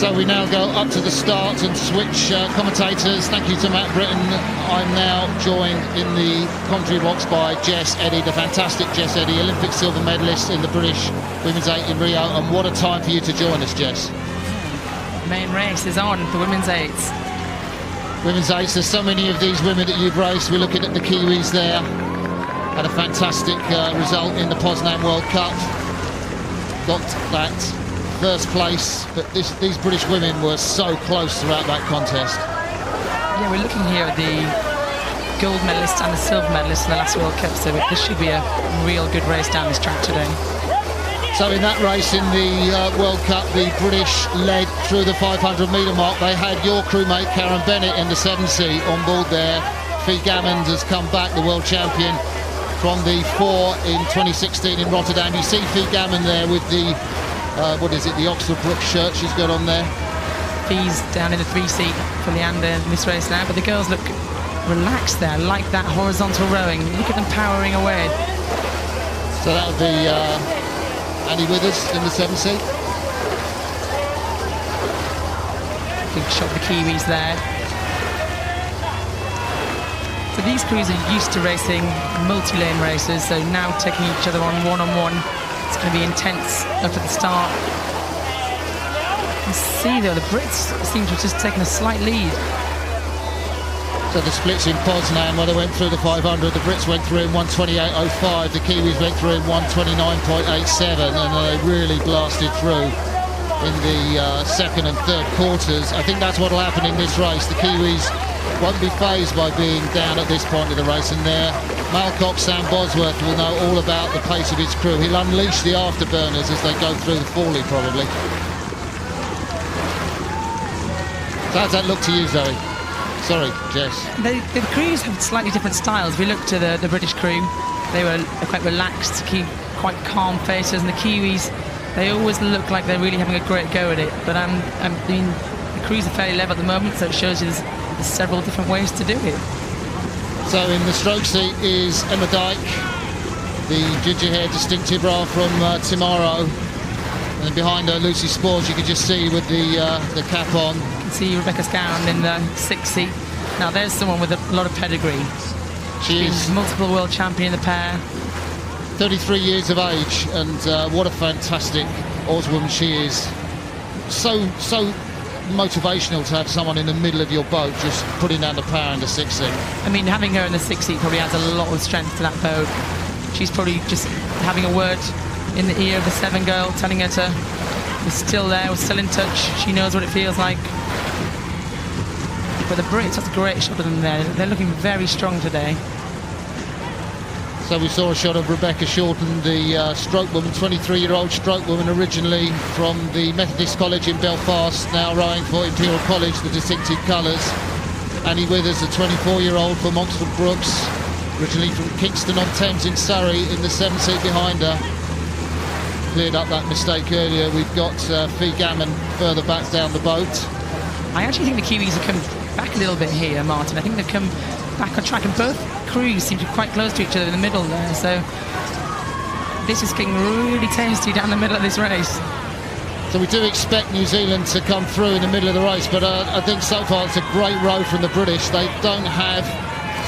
So we now go up to the start and switch commentators. Thank you to Matt Britton. I'm now joined in the commentary box by Jess Eddy, the fantastic Jess Eddy, Olympic silver medalist in the British Women's 8 in Rio. And what a time for you to join us, Jess. Main race is on for Women's 8s. Women's 8s, there's so many of these women that you've raced. We're looking at the Kiwis there. Had a fantastic result in the Poznan World Cup. Got that first place, but these British women were so close throughout that contest. Yeah, we're looking here at the gold medalist and the silver medalist in the last World Cup, so this should be a real good race down this track today. So in that race in the World Cup, the British led through the 500-metre mark. They had your crewmate Karen Bennett in the 7C on board there. Fee Gammond has come back, the world champion from the 4 in 2016 in Rotterdam. You see Fee Gammond there with the what is it, the Oxford Brook shirt she's got on there. Fee's down in the 3 seat for Leander in this race now, but the girls look relaxed there, like that horizontal rowing. Look at them powering away. So that would be Annie Withers in the 7C. Big shot of the Kiwis there. So these crews are used to racing multi-lane races, so now taking each other on one-on-one. It's going to be intense up at the start. You see though, the Brits seem to have just taken a slight lead. So the splits in Poznan, where they went through the 500, the Brits went through in 1:28.05, the Kiwis went through in 1:29.87, and they really blasted through in the second and third quarters. I think that's what will happen in this race. The Kiwis won't be phased by being down at this point of the race, and there Malcock Sam Bosworth will know all about the pace of his crew. He'll unleash the afterburners as they go through the Forley probably. So how's that look to you, Zoe? Sorry, Jess. The crews have slightly different styles. We looked at the British crew, they were quite relaxed, keep quite calm faces, and the Kiwis, they always look like they're really having a great go at it. But I mean, the crews are fairly level at the moment, so it shows you there's several different ways to do it. So in the stroke seat is Emma Dyke, the ginger-haired distinctive rower from Timaro, and then behind her Lucy Spores, you can just see with the cap on. You can see Rebecca Scown in the 6th seat. Now there's someone with a lot of pedigree. She is multiple world champion in the pair. 33 years of age, and what a fantastic oarswoman she is. So motivational to have someone in the middle of your boat just putting down the power in the 6th seat. I mean, having her in the 6th seat probably adds a lot of strength to that boat. She's probably just having a word in the ear of the 7 girl, telling her to we're still there, we're still in touch. She knows what it feels like. But the Brits, that's a great shot of them there. They're looking very strong today. So we saw a shot of Rebecca Shorten, the stroke woman, 23-year-old stroke woman, originally from the Methodist College in Belfast, now rowing for Imperial College, the distinctive colours. Annie Withers, a 24-year-old from Oxford Brooks, originally from Kingston on Thames in Surrey, in the 7th seat behind her. Cleared up that mistake earlier. We've got Fee Gammond further back down the boat. I actually think the Kiwis have come back a little bit here, Martin. I think they've come back on track, and both crews seem to be quite close to each other in the middle there, so this is getting really tasty down the middle of this race. So we do expect New Zealand to come through in the middle of the race, but I think so far it's a great row from the British. They don't have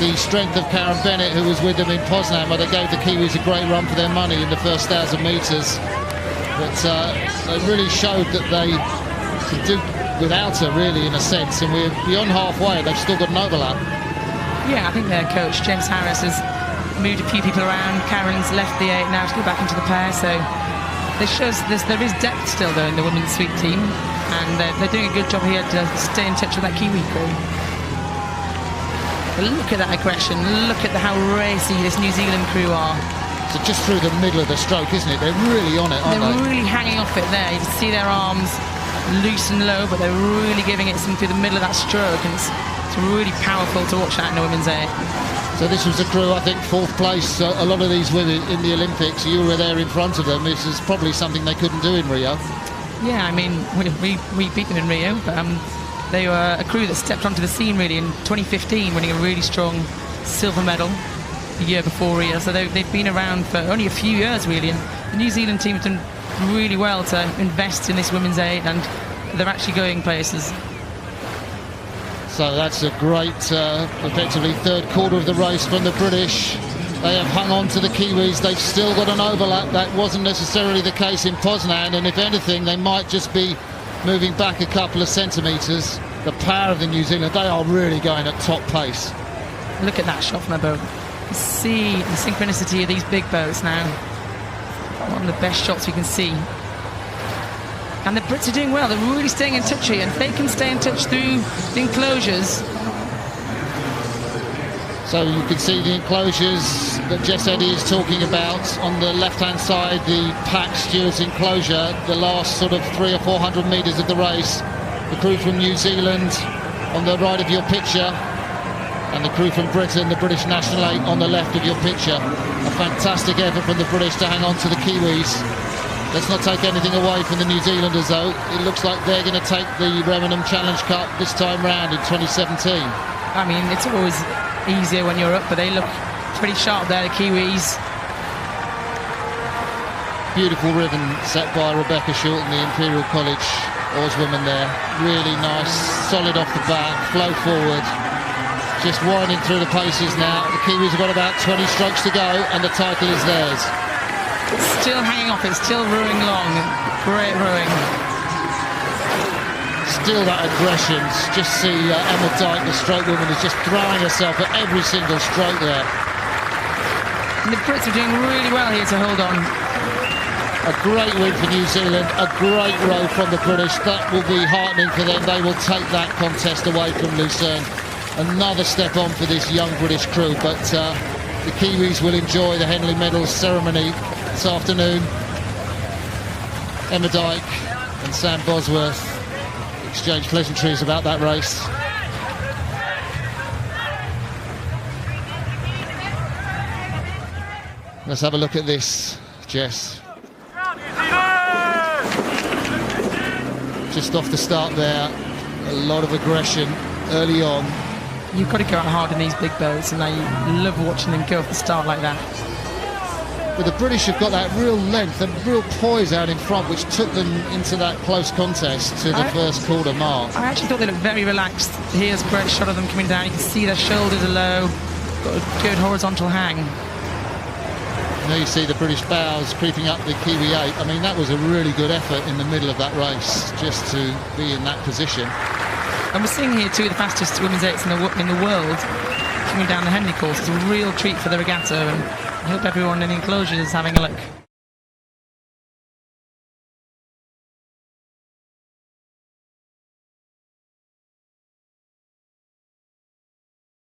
the strength of Karen Bennett, who was with them in Poznan, where they gave the Kiwis a great run for their money in the first 1,000 metres. But they really showed that they could do without her, really, in a sense, and we're beyond halfway. They've still got an overlap. Yeah, I think their coach, James Harris, has moved a few people around. Karen's left the 8 now to go back into the pair, so this shows there is depth still, though, in the women's sweep team, and they're doing a good job here to stay in touch with that Kiwi crew. But look at that aggression, look at how racy this New Zealand crew are. So just through the middle of the stroke, isn't it? They're really on it, aren't they? They're really hanging off it there. You can see their arms loose and low, but they're really giving it some through the middle of that stroke, and it's really powerful to watch that in the women's 8. So this was a crew, I think, 4th place. A lot of these women in the Olympics, you were there in front of them. This is probably something they couldn't do in Rio. Yeah, I mean, we beat them in Rio, but they were a crew that stepped onto the scene really in 2015, winning a really strong silver medal the year before Rio. So they've been around for only a few years really, and the New Zealand team has done really well to invest in this women's 8, and they're actually going places. So that's a great, effectively third quarter of the race from the British. They have hung on to the Kiwis. They've still got an overlap. That wasn't necessarily the case in Poznan, and if anything, they might just be moving back a couple of centimetres. The power of the New Zealand, they are really going at top pace. Look at that shot from a boat. You see the synchronicity of these big boats now. One of the best shots we can see. And the Brits are doing well. They're really staying in touch here, and if they can stay in touch through the enclosures. So you can see the enclosures that Jess Eddy is talking about. On the left-hand side, the packed stewards enclosure, the last sort of 300 or 400 metres of the race. The crew from New Zealand on the right of your picture, and the crew from Britain, the British National 8, on the left of your picture. A fantastic effort from the British to hang on to the Kiwis. Let's not take anything away from the New Zealanders, though. It looks like they're going to take the Remenham Challenge Cup this time round in 2017. I mean, it's always easier when you're up, but they look pretty sharp there, the Kiwis. Beautiful ribbon set by Rebecca Shulton, the Imperial College oarswoman there. Really nice, solid off the back, flow forward. Just winding through the paces now. The Kiwis have got about 20 strokes to go, and the title is theirs. Still hanging off it, still rowing long. Great rowing. Still that aggression. Just see Emma Dyke, the stroke woman, is just throwing herself at every single stroke there. And the Brits are doing really well here to hold on. A great win for New Zealand, a great row from the British. That will be heartening for them. They will take that contest away from Lucerne. Another step on for this young British crew, but the Kiwis will enjoy the Henley Medals ceremony this afternoon. Emma Dyke and Sam Bosworth exchange pleasantries about that race. Let's have a look at this, Jess. Just off the start there, a lot of aggression early on. You've got to go out hard in these big boats, and I love watching them go off the start like that. But the British have got that real length and real poise out in front, which took them into that close contest to the first quarter mark. I actually thought they looked very relaxed. Here's a great shot of them coming down. You can see their shoulders are low, got a good horizontal hang. Now you see the British bows creeping up the Kiwi 8. I mean, that was a really good effort in the middle of that race, just to be in that position. And we're seeing here two of the fastest women's 8s in the world coming down the Henley course. It's a real treat for the regatta, and I hope everyone in the enclosures is having a look.